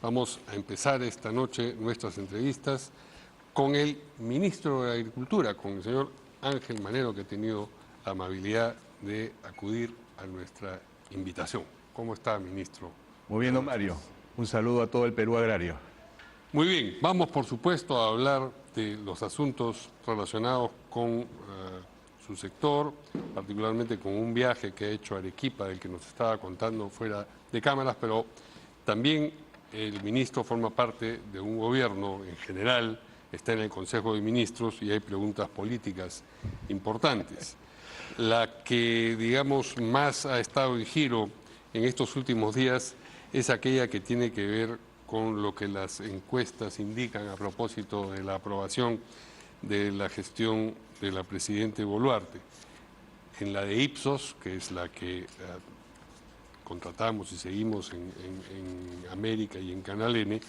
Vamos a empezar esta noche nuestras entrevistas con el ministro de Agricultura, con el señor Ángel Manero, que ha tenido la amabilidad de acudir a nuestra invitación. ¿Cómo está, ministro? Muy bien, don Mario. Un saludo a todo el Perú agrario. Muy bien, vamos por supuesto a hablar de los asuntos relacionados con su sector, particularmente con un viaje que ha hecho a Arequipa, del que nos estaba contando fuera de cámaras, pero también el ministro forma parte de un gobierno en general, está en el Consejo de Ministros y hay preguntas políticas importantes. La que, digamos, más ha estado en giro en estos últimos días es aquella que tiene que ver con lo que las encuestas indican a propósito de la aprobación de la gestión de la presidenta Boluarte. En la de Ipsos, que es la que contratamos y seguimos en América y en Canal N,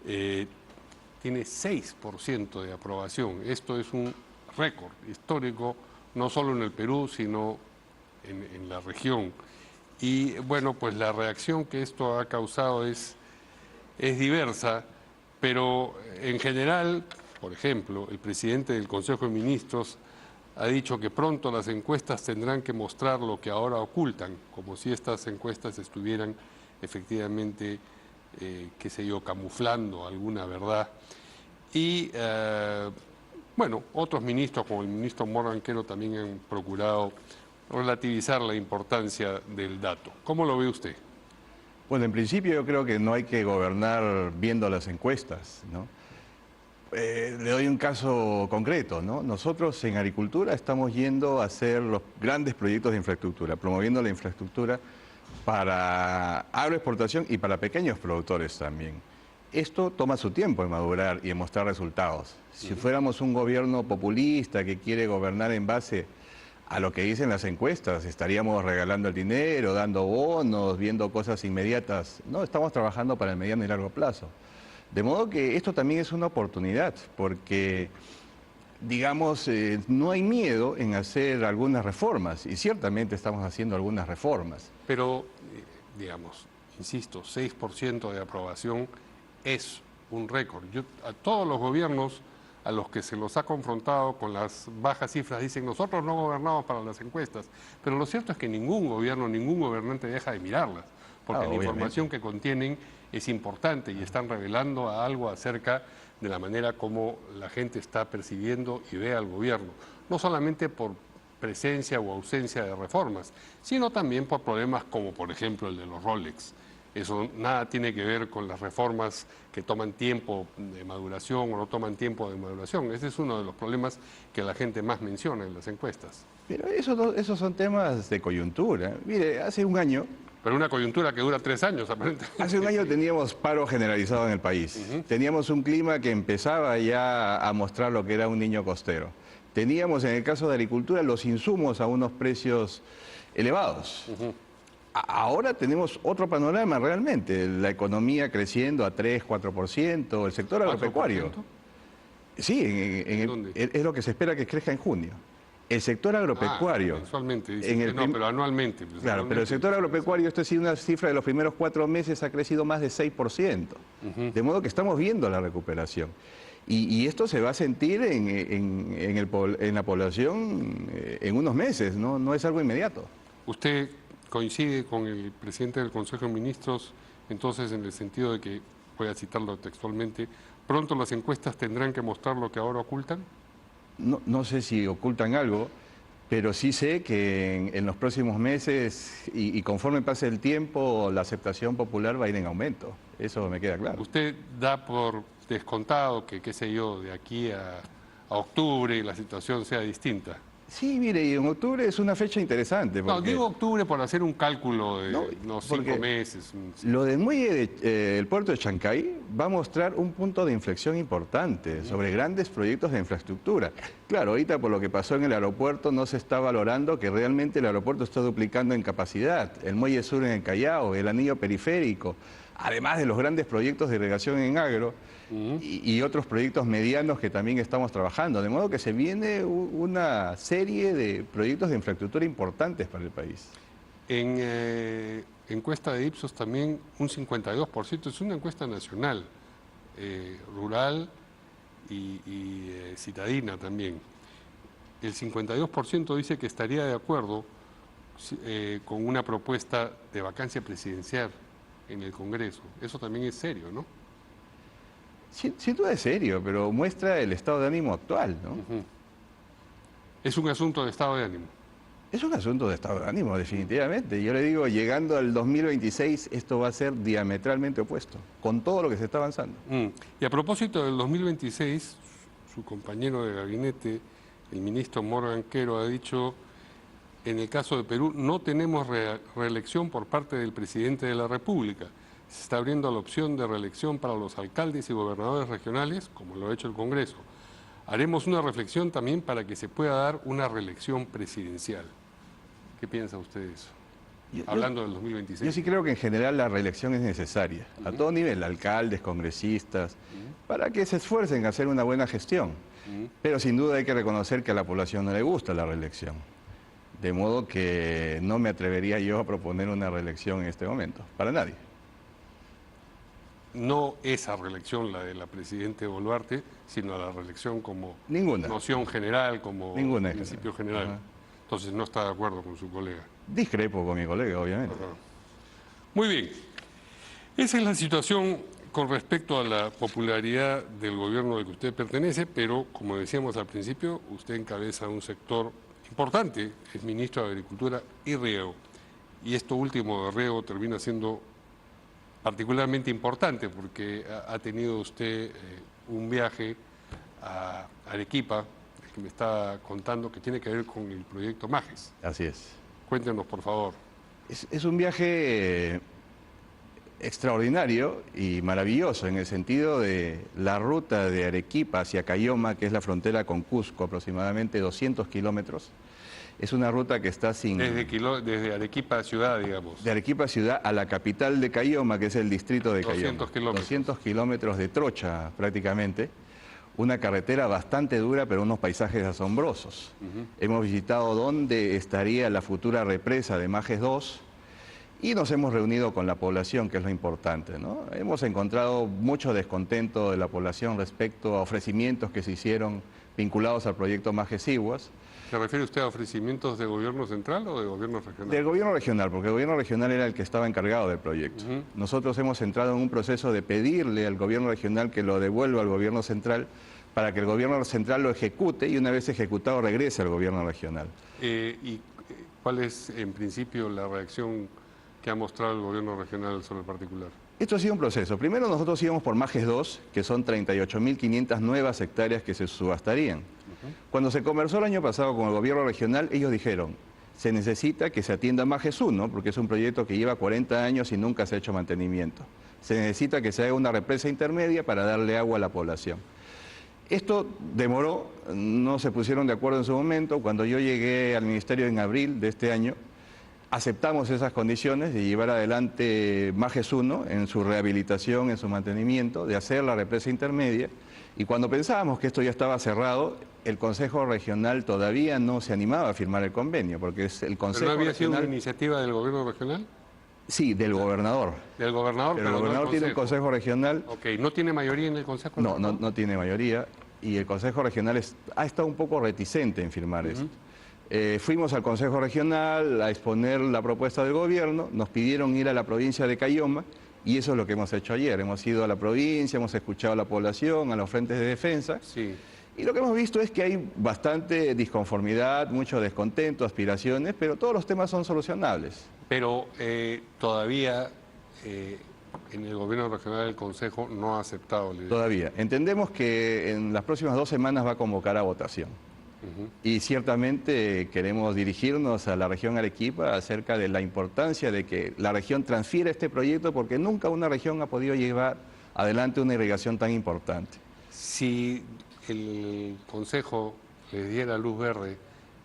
tiene 6% de aprobación. Esto es un récord histórico, no solo en el Perú, sino en la región. Y bueno, pues la reacción que esto ha causado es diversa, pero en general, por ejemplo, el presidente del Consejo de Ministros ha dicho que pronto las encuestas tendrán que mostrar lo que ahora ocultan, como si estas encuestas estuvieran efectivamente, qué sé yo, camuflando alguna verdad. Y bueno, otros ministros, como el ministro Morranquero, también han procurado relativizar la importancia del dato. ¿Cómo lo ve usted? Bueno, en principio yo creo que no hay que gobernar viendo las encuestas, ¿no? Le doy un caso concreto, ¿no? Nosotros en agricultura estamos yendo a hacer los grandes proyectos de infraestructura, promoviendo la infraestructura para agroexportación y para pequeños productores también. Esto toma su tiempo en madurar y en mostrar resultados. Si fuéramos un gobierno populista que quiere gobernar en base a lo que dicen las encuestas, estaríamos regalando el dinero, dando bonos, viendo cosas inmediatas. No, estamos trabajando para el mediano y largo plazo. De modo que esto también es una oportunidad, porque, digamos, no hay miedo en hacer algunas reformas, y ciertamente estamos haciendo algunas reformas. Pero, digamos, insisto, 6% de aprobación es un récord. A todos los gobiernos a los que se los ha confrontado con las bajas cifras dicen: nosotros no gobernamos para las encuestas, pero lo cierto es que ningún gobierno, ningún gobernante deja de mirarlas, porque la información que contienen es importante y están revelando algo acerca de la manera como la gente está percibiendo y ve al gobierno, no solamente por presencia o ausencia de reformas, sino también por problemas como, por ejemplo, el de los Rolex. Eso nada tiene que ver con las reformas que toman tiempo de maduración o no toman tiempo de maduración. Ese es uno de los problemas que la gente más menciona en las encuestas. Pero esos son temas de coyuntura. Mire, hace un año... Pero una coyuntura que dura 3 años, aparentemente. Hace un año teníamos paro generalizado en el país. Teníamos un clima que empezaba ya a mostrar lo que era un niño costero. Teníamos, en el caso de agricultura, los insumos a unos precios elevados. Ahora tenemos otro panorama realmente, la economía creciendo a 3, 4%, el sector agropecuario. Sí, es lo que se espera que crezca en junio. El sector agropecuario... mensualmente, dicen no, pero anualmente. Pues, claro, pero el sector agropecuario, esto es una cifra de los primeros 4 meses, ha crecido más de 6%. De modo que estamos viendo la recuperación. Y esto se va a sentir en la población en unos meses, no es algo inmediato. ¿Usted coincide con el presidente del Consejo de Ministros, entonces, en el sentido de que, voy a citarlo textualmente, pronto las encuestas tendrán que mostrar lo que ahora ocultan? No sé si ocultan algo, pero sí sé que en los próximos meses y conforme pase el tiempo, la aceptación popular va a ir en aumento. Eso me queda claro. ¿Usted da por descontado que, qué sé yo, de aquí a octubre la situación sea distinta? Sí, mire, y en octubre es una fecha interesante. Porque... No, digo octubre por hacer un cálculo de 5 meses. Lo del muelle del puerto de Chancay va a mostrar un punto de inflexión importante sobre grandes proyectos de infraestructura. Claro, ahorita por lo que pasó en el aeropuerto no se está valorando que realmente el aeropuerto está duplicando en capacidad. El muelle sur en el Callao, el anillo periférico, además de los grandes proyectos de irrigación en agro, y otros proyectos medianos que también estamos trabajando. De modo que se viene una serie de proyectos de infraestructura importantes para el país. En encuesta de Ipsos también un 52%, es una encuesta nacional, rural y citadina también. El 52% dice que estaría de acuerdo con una propuesta de vacancia presidencial en el Congreso. Eso también es serio, ¿no? Sin duda es serio, pero muestra el estado de ánimo actual, ¿no? Es un asunto de estado de ánimo. Es un asunto de estado de ánimo, definitivamente. Yo le digo, llegando al 2026, esto va a ser diametralmente opuesto, con todo lo que se está avanzando. Y a propósito del 2026, su compañero de gabinete, el ministro Morgan Quero, ha dicho, en el caso de Perú, no tenemos reelección por parte del presidente de la República. Se está abriendo la opción de reelección para los alcaldes y gobernadores regionales, como lo ha hecho el Congreso. Haremos una reflexión también para que se pueda dar una reelección presidencial. ¿Qué piensa usted de eso? Hablando del 2026. Yo sí creo que en general la reelección es necesaria, a todo nivel, alcaldes, congresistas, para que se esfuercen en hacer una buena gestión. Pero sin duda hay que reconocer que a la población no le gusta la reelección. De modo que no me atrevería yo a proponer una reelección en este momento, para nadie. No esa reelección, la de la Presidenta Boluarte, sino la reelección como noción general, como principio general. Entonces no está de acuerdo con su colega. Discrepo con mi colega, obviamente. Muy bien. Esa es la situación con respecto a la popularidad del gobierno al que usted pertenece, pero como decíamos al principio, usted encabeza un sector importante, es ministro de Agricultura y Riego. Y esto último de Riego termina siendo particularmente importante porque ha tenido usted un viaje a Arequipa, que me está contando, que tiene que ver con el proyecto Majes. Así es. Cuéntenos, por favor. Es un viaje extraordinario y maravilloso en el sentido de la ruta de Arequipa hacia Cayoma, que es la frontera con Cusco, aproximadamente 200 kilómetros. Es una ruta que está sin... Desde Arequipa ciudad, digamos. De Arequipa ciudad a la capital de Cayoma, que es el distrito de Cayoma. 200 kilómetros. 200 kilómetros de trocha, prácticamente. Una carretera bastante dura, pero unos paisajes asombrosos. Hemos visitado dónde estaría la futura represa de Majes 2 y nos hemos reunido con la población, que es lo importante, ¿no? Hemos encontrado mucho descontento de la población respecto a ofrecimientos que se hicieron vinculados al proyecto Majes Iguas. ¿Se refiere usted a ofrecimientos de gobierno central o de gobierno regional? Del gobierno regional, porque el gobierno regional era el que estaba encargado del proyecto. Nosotros hemos entrado en un proceso de pedirle al gobierno regional que lo devuelva al gobierno central para que el gobierno central lo ejecute y una vez ejecutado regrese al gobierno regional. ¿Y cuál es en principio la reacción que ha mostrado el gobierno regional sobre el particular? Esto ha sido un proceso. Primero nosotros íbamos por Majes 2, que son 38.500 nuevas hectáreas que se subastarían. Cuando se conversó el año pasado con el gobierno regional, ellos dijeron, se necesita que se atienda Majes 1, porque es un proyecto que lleva 40 años y nunca se ha hecho mantenimiento. Se necesita que se haga una represa intermedia para darle agua a la población. Esto demoró, no se pusieron de acuerdo en su momento. Cuando yo llegué al ministerio en abril de este año, aceptamos esas condiciones de llevar adelante Majes 1 en su rehabilitación, en su mantenimiento, de hacer la represa intermedia. Y cuando pensábamos que esto ya estaba cerrado, el Consejo Regional todavía no se animaba a firmar el convenio, porque es el Consejo ¿Pero no había sido Regional... una iniciativa del gobierno regional? Sí, del gobernador. Del gobernador, pero el gobernador tiene un Consejo Regional... Ok, ¿no tiene mayoría en el Consejo Regional? No tiene mayoría, y el Consejo Regional ha estado un poco reticente en firmar esto. Fuimos al Consejo Regional a exponer la propuesta del gobierno, nos pidieron ir a la provincia de Cayoma, y eso es lo que hemos hecho ayer. Hemos ido a la provincia, hemos escuchado a la población, a los frentes de defensa, y lo que hemos visto es que hay bastante disconformidad, mucho descontento, aspiraciones, pero todos los temas son solucionables. Pero todavía en el gobierno regional el Consejo no ha aceptado la idea. Todavía. Entendemos que en las próximas 2 semanas va a convocar a votación. Y ciertamente queremos dirigirnos a la región Arequipa acerca de la importancia de que la región transfiera este proyecto, porque nunca una región ha podido llevar adelante una irrigación tan importante. Si el Consejo les diera luz verde,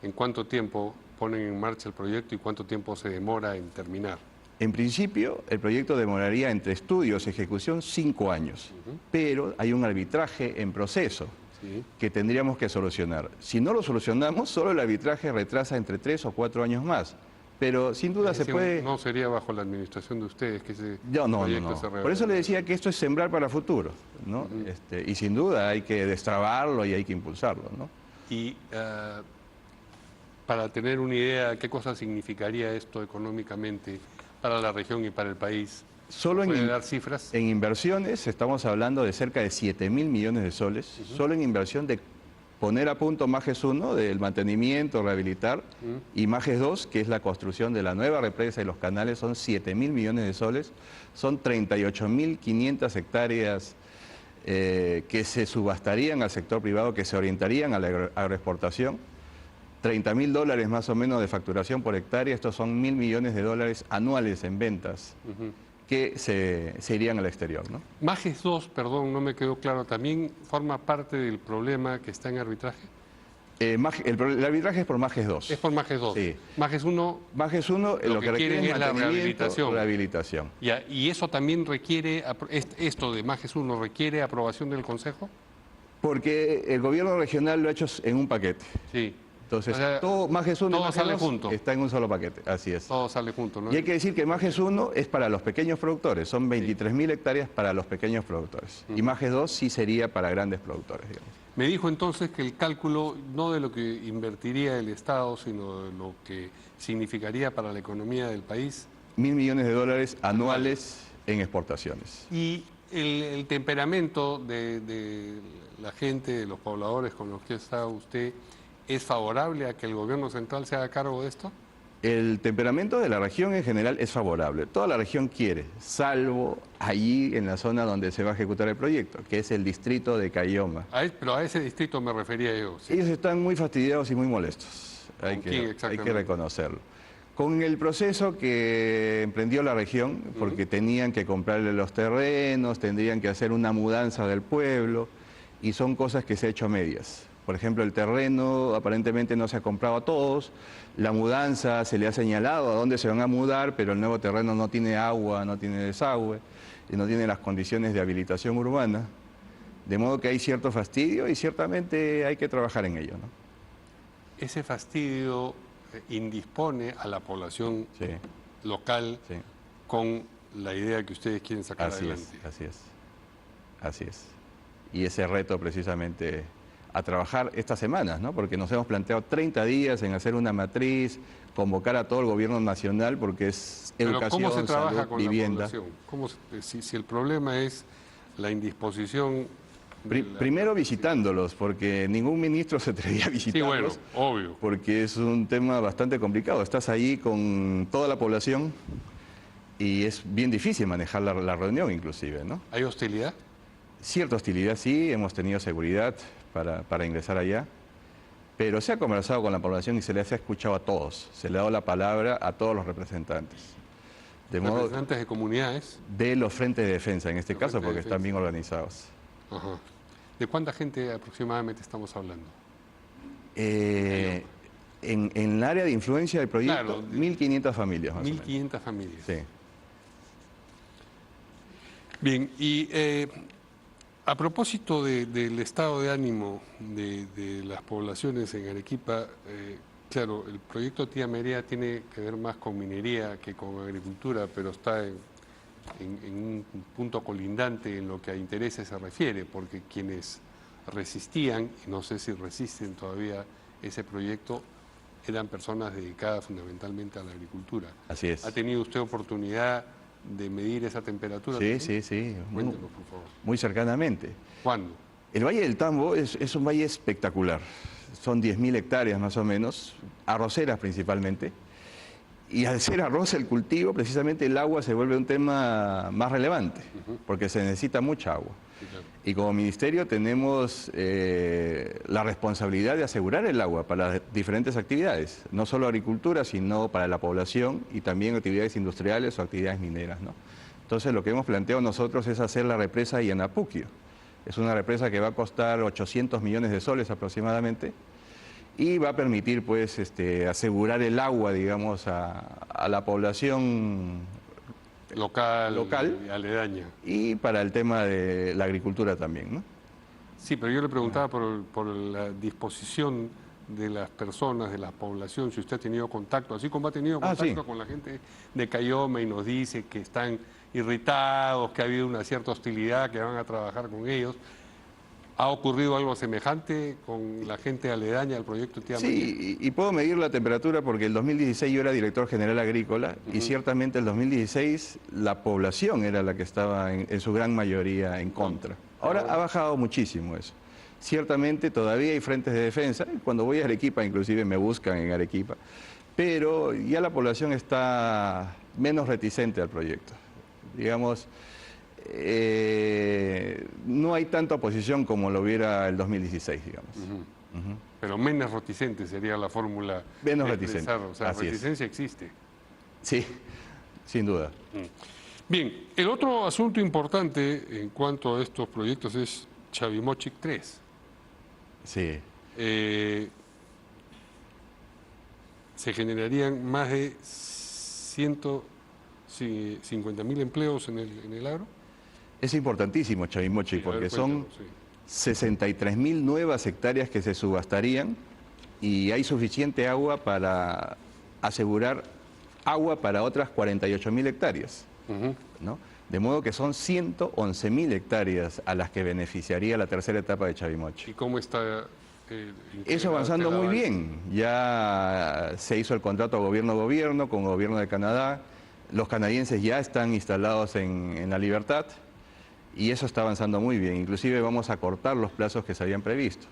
¿en cuánto tiempo ponen en marcha el proyecto y cuánto tiempo se demora en terminar? En principio, el proyecto demoraría entre estudios y ejecución 5 años, pero hay un arbitraje en proceso que tendríamos que solucionar. Si no lo solucionamos, solo el arbitraje retrasa entre 3 o 4 años más. Pero sin duda se puede... No sería bajo la administración de ustedes que ese proyecto se realice. Por eso le decía que esto es sembrar para futuro, ¿no? Y sin duda hay que destrabarlo y hay que impulsarlo, ¿no? Y para tener una idea, ¿qué cosa significaría esto económicamente para la región y para el país? Solo ¿Puede dar cifras? En inversiones estamos hablando de cerca de 7.000 millones de soles, solo en inversión de poner a punto Majes 1, del mantenimiento, rehabilitar, y Majes 2, que es la construcción de la nueva represa y los canales, son 7.000 millones de soles, son 38.500 hectáreas que se subastarían al sector privado, que se orientarían a la agroexportación, $30.000 más o menos de facturación por hectárea, estos son $1.000 millones anuales en ventas. Que se irían al exterior, ¿no? Majes 2, perdón, no me quedó claro, ¿también forma parte del problema que está en arbitraje? El arbitraje es por Majes 2. Es por Majes 2. Sí. Majes 1... Majes 1 lo que requiere es la rehabilitación. ¿Y eso también requiere, esto de Majes 1 requiere aprobación del Consejo? Porque el gobierno regional lo ha hecho en un paquete. Sí. Entonces, todo Majes 1 y Majes 2 está en un solo paquete, así es. Todo sale junto, ¿no? Y hay que decir que Majes 1 es para los pequeños productores, son 23.000 hectáreas para los pequeños productores. Y Majes 2 sí sería para grandes productores, digamos. Me dijo entonces que el cálculo, no de lo que invertiría el Estado, sino de lo que significaría para la economía del país. $1.000 millones anuales en exportaciones. Y el temperamento de la gente, de los pobladores con los que está usted, ¿es favorable a que el gobierno central se haga cargo de esto? El temperamento de la región en general es favorable. Toda la región quiere, salvo allí en la zona donde se va a ejecutar el proyecto, que es el distrito de Cayoma. Pero a ese distrito me refería yo. ¿Sí? Ellos están muy fastidiados y muy molestos. Hay que reconocerlo. Con el proceso que emprendió la región, porque tenían que comprarle los terrenos, tendrían que hacer una mudanza del pueblo, y son cosas que se ha hecho a medias. Por ejemplo, el terreno aparentemente no se ha comprado a todos, la mudanza se le ha señalado a dónde se van a mudar, pero el nuevo terreno no tiene agua, no tiene desagüe, y no tiene las condiciones de habilitación urbana, de modo que hay cierto fastidio y ciertamente hay que trabajar en ello, ¿no? Ese fastidio indispone a la población local con la idea que ustedes quieren sacar adelante. Así es. Y ese reto precisamente a trabajar estas semanas, ¿no? Porque nos hemos planteado 30 días en hacer una matriz, convocar a todo el gobierno nacional, porque es educación, ¿cómo se trabaja salud, con vivienda. La población? Si el problema es la indisposición... Primero visitándolos, porque ningún ministro se atrevía a visitarlos. Sí, bueno, obvio. Porque es un tema bastante complicado. Estás ahí con toda la población y es bien difícil manejar la reunión inclusive, ¿no? ¿Hay hostilidad? Cierta hostilidad sí, hemos tenido seguridad para ingresar allá, pero se ha conversado con la población y se les ha escuchado a todos, se le ha dado la palabra a todos los representantes. ¿Representantes de comunidades? De los frentes de defensa, en este caso, porque están bien organizados. Ajá. ¿De cuánta gente aproximadamente estamos hablando? En el área de influencia del proyecto, 1.500 familias más 1.500 familias. Sí. Bien, y a propósito del estado de ánimo de las poblaciones en Arequipa, claro, el proyecto Tía María tiene que ver más con minería que con agricultura, pero está en un punto colindante en lo que a intereses se refiere, porque quienes resistían, y no sé si resisten todavía ese proyecto, eran personas dedicadas fundamentalmente a la agricultura. Así es. ¿Ha tenido usted oportunidad de medir esa temperatura? Sí, también? sí. Cuéntenos, por favor. Muy cercanamente. ¿Cuándo? El Valle del Tambo es un valle espectacular. Son 10.000 hectáreas más o menos, arroceras principalmente. Y al ser arroz el cultivo, precisamente el agua se vuelve un tema más relevante, porque se necesita mucha agua. Sí, claro. Y como ministerio tenemos la responsabilidad de asegurar el agua para las diferentes actividades, no solo agricultura, sino para la población y también actividades industriales o actividades mineras, ¿no? Entonces lo que hemos planteado nosotros es hacer la represa Yanapuquio. Es una represa que va a costar 800 millones de soles aproximadamente, y va a permitir pues asegurar el agua, digamos, a la población local y aledaña. Y para el tema de la agricultura también, ¿no? Sí, pero yo le preguntaba por la disposición de las personas, de la población, si usted ha tenido contacto, así como ha tenido contacto Sí. con la gente de Cayoma y nos dice que están irritados, que ha habido una cierta hostilidad, que van a trabajar con ellos. ¿Ha ocurrido algo semejante con la gente aledaña al proyecto Tía María? Sí, y puedo medir la temperatura porque el 2016 yo era director general agrícola y ciertamente el 2016 la población era la que estaba en su gran mayoría en contra. Ahora ha bajado muchísimo eso. Ciertamente todavía hay frentes de defensa, cuando voy a Arequipa inclusive me buscan en Arequipa, pero ya la población está menos reticente al proyecto. Digamos, no hay tanta oposición como lo hubiera el 2016, digamos. Pero menos reticente sería la fórmula. Menos de reticente, expresar, o sea, así es. reticencia existe. Sí, sin duda. Bien, el otro asunto importante en cuanto a estos proyectos es Chavimochic 3. Sí. Se generarían más de 150.000 empleos en el agro. Es importantísimo Chavimochic Sí, a ver, porque son cuéntanos, sí. 63.000 nuevas hectáreas que se subastarían y hay suficiente agua para asegurar agua para otras 48.000 hectáreas, Ujú. ¿no? De modo que son 111.000 hectáreas a las que beneficiaría la tercera etapa de Chavimochic. ¿Y cómo está? Eso avanzando el muy avance? bien. Ya se hizo el contrato gobierno-gobierno con el gobierno de Canadá. Los canadienses ya están instalados en La Libertad y eso está avanzando muy bien. Inclusive vamos a cortar los plazos que se habían previsto.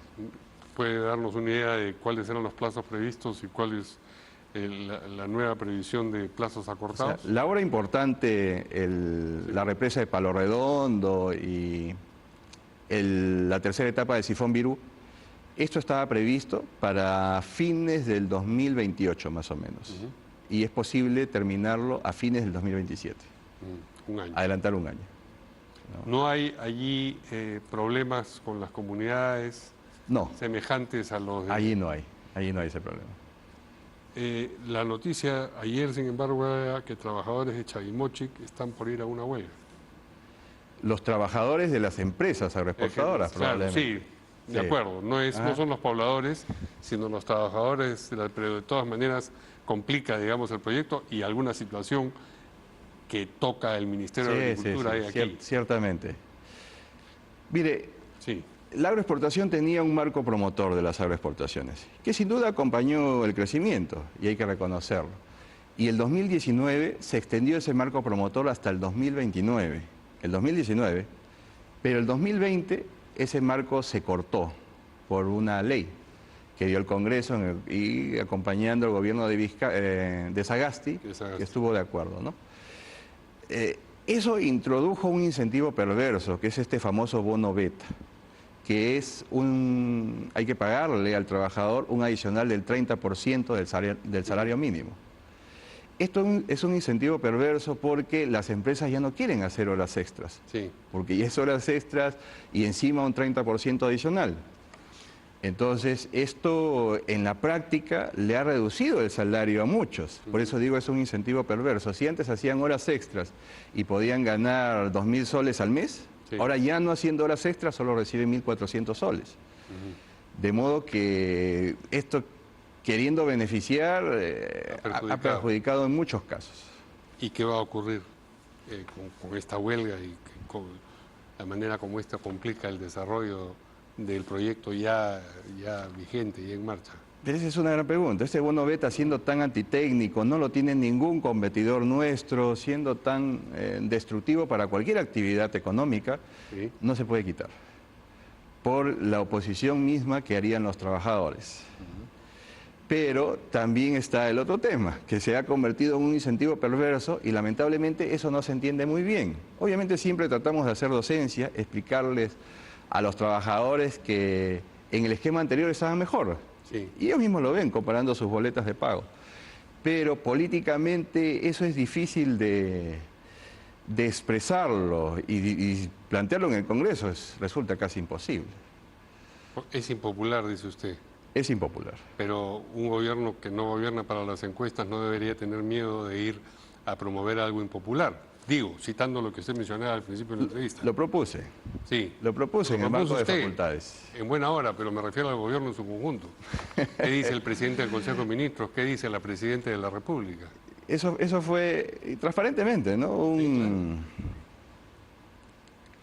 ¿Puede darnos una idea de cuáles eran los plazos previstos y cuál es la nueva previsión de plazos O sea, acortados? la obra importante, la represa de Palo Redondo y la tercera etapa de Sifón Virú, esto estaba previsto para fines del 2028 más o menos. Y es posible terminarlo a fines del 2027, Un año. adelantar un año. ¿No hay allí problemas con las comunidades No, semejantes a los de... allí no hay ese problema. La noticia ayer, sin embargo, era que trabajadores de Chavimochic están por ir a una huelga. Los trabajadores de las empresas agroexportadoras, Claro, probablemente. sí, de Sí. acuerdo. No Ajá. son los pobladores, sino los trabajadores, pero de todas maneras complica, digamos, el proyecto y alguna situación que toca el Ministerio de Agricultura hay aquí. Ciertamente. Mire, Sí, la agroexportación tenía un marco promotor de las agroexportaciones, que sin duda acompañó el crecimiento, y hay que reconocerlo. Y el 2019 se extendió ese marco promotor hasta el 2029. El 2019, pero el 2020 ese marco se cortó por una ley que dio el Congreso y acompañando al gobierno de Sagasti, De Sagasti. que estuvo de acuerdo, ¿no? Eso introdujo un incentivo perverso, que es este famoso bono beta, que es hay que pagarle al trabajador un adicional del 30% del salario mínimo. Esto es un incentivo perverso porque las empresas ya no quieren hacer horas extras, sí. porque ya es horas extras y encima un 30% adicional. Entonces, esto en la práctica le ha reducido el salario a muchos. Por eso digo, es un incentivo perverso. Si antes hacían horas extras y podían ganar 2.000 soles al mes, Sí. ahora ya no haciendo horas extras solo reciben 1.400 soles. De modo que esto, queriendo beneficiar, ha perjudicado en muchos casos. ¿Y qué va a ocurrir con esta huelga y con la manera como esta complica el desarrollo del proyecto ya vigente y en marcha? Pero esa es una gran pregunta. Este bono beta, siendo tan antitécnico, no lo tiene ningún competidor nuestro, siendo tan destructivo para cualquier actividad económica, Sí. no se puede quitar por la oposición misma que harían los trabajadores. Pero también está el otro tema, que se ha convertido en un incentivo perverso y lamentablemente eso no se entiende muy bien. Obviamente siempre tratamos de hacer docencia, explicarles a los trabajadores que en el esquema anterior estaban mejor. Sí. Y ellos mismos lo ven comparando sus boletas de pago. Pero políticamente eso es difícil de expresarlo y plantearlo en el Congreso resulta casi imposible. Es impopular, dice usted, Es impopular. pero un gobierno que no gobierna para las encuestas no debería tener miedo de ir a promover algo impopular. Digo, citando lo que usted mencionaba al principio de la entrevista. Lo propuse. Sí. Lo propuse en el marco de facultades. En buena hora, pero me refiero al gobierno en su conjunto. ¿Qué dice el presidente del Consejo de Ministros? ¿Qué dice la Presidenta de la República? Eso fue transparentemente, ¿no? Sí, claro.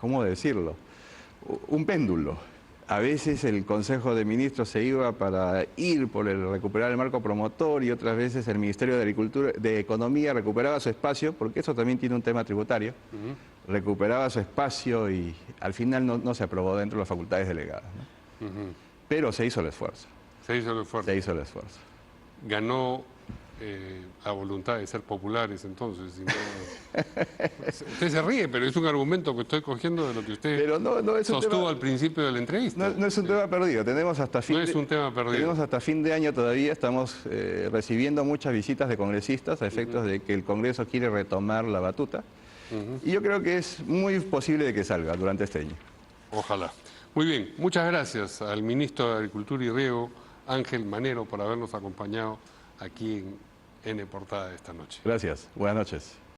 ¿Cómo decirlo? Un péndulo. A veces el Consejo de Ministros se iba para ir por recuperar el marco promotor y otras veces el Ministerio de Agricultura, de Economía recuperaba su espacio, porque eso también tiene un tema tributario, recuperaba su espacio y al final no se aprobó dentro de las facultades delegadas, ¿no? Pero se hizo el esfuerzo. Se hizo el esfuerzo. Se hizo el esfuerzo. Ganó a voluntad de ser populares entonces. Si no... Usted se ríe, pero es un argumento que estoy cogiendo de lo que usted sostuvo al principio de la entrevista. No es un tema perdido, tenemos hasta fin es un tema perdido. Tenemos hasta fin de año todavía, estamos recibiendo muchas visitas de congresistas a efectos de que el Congreso quiere retomar la batuta. Y yo creo que es muy posible de que salga durante este año. Ojalá. Muy bien, muchas gracias al ministro de Agricultura y Riego, Ángel Manero, por habernos acompañado aquí en N Portada esta noche. Gracias, buenas noches.